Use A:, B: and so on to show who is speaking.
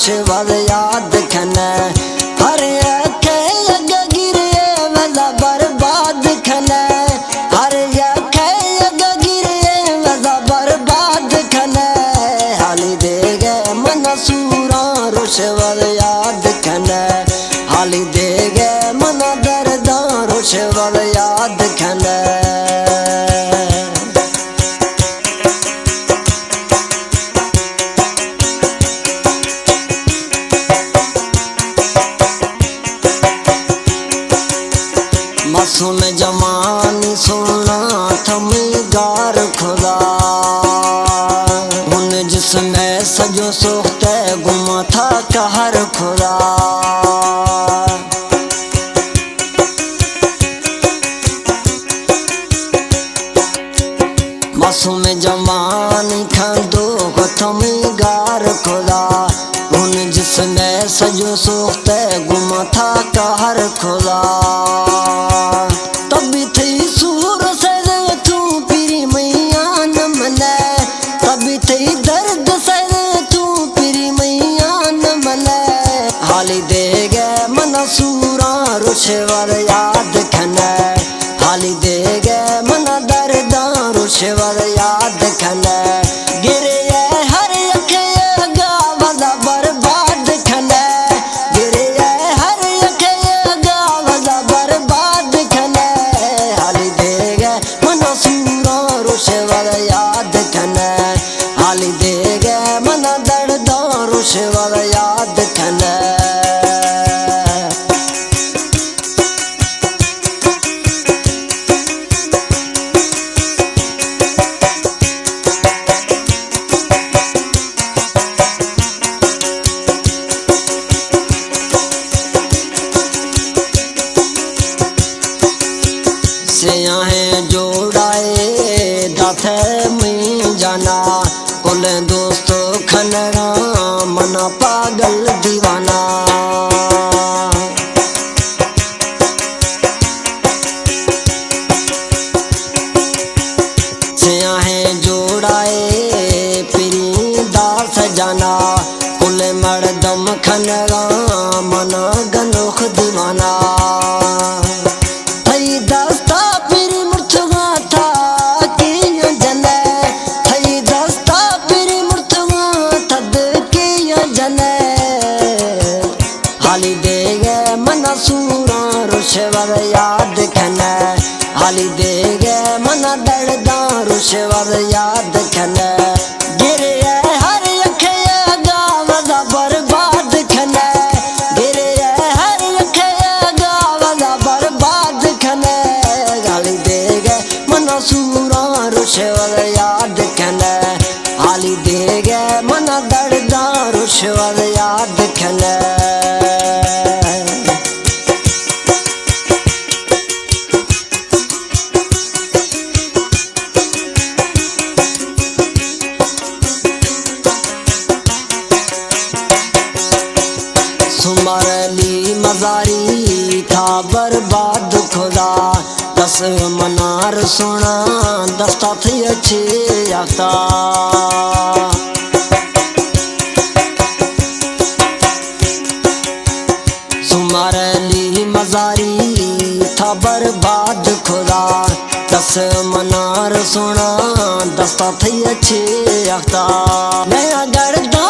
A: रुशवर याद खने हर अखे अग गिरे वजा बर्बाद खने हर अखे अग गिरे वजा बर्बाद खने हाली दे गए मनसूरा रुशवर याद खने हाली दे गए मन दर्दा रुशवर याद खने मासूम जवानी सोना थमी गार खुदा उन जिसमें सजो सोखते गुमा था कहर खुदा मासूम जवानी खंदो थमी गार खुदा उन जिसमें सजो सोखते गुमा था कहर खुदा तभी थी सूर से तू पीरी मैया न मने तभी थी दर्द से तू पीरी मैया न मने हाली दे गए मनसूरा रुशवर याद खने हाली दे गए मन दर्दा रुशवर याद खने गिरे हर अखे गावदा बर्बाद खने गिरे हर अखे गावदा बर्बाद खने हाली दे गए मनसूरा रुशवर याद खने हाली दे गए मन दर्दा रुशवर याद खने से जोड़ाए दाथे में जाना कुल दोस्तों खनरा मना पागल दीवाना से जोड़ाए पिरी दास जाना कुल मर्दम खनरा मना गनोख दीवाना हाली दे गए मनसूरा रुशवर याद खने हाली दे गए मन दर्दा रुशवर याद खने गिरे हर अखे गावदा बर्बाद खने गिरे हर अखे गावदा बर्बाद खने हाली दे गए मनसूरा रुशवर याद खने हाली दे गए मन दर्दा रुशवर याद खने सुमरली मजारी था बर्बाद खुदा दस मनार सोना दस्ता थी अच्छे आता सुमरली मजारी था बर्बाद खुदा दस मनार सोना दस्ता थी अच्छे आता मैं गर्दा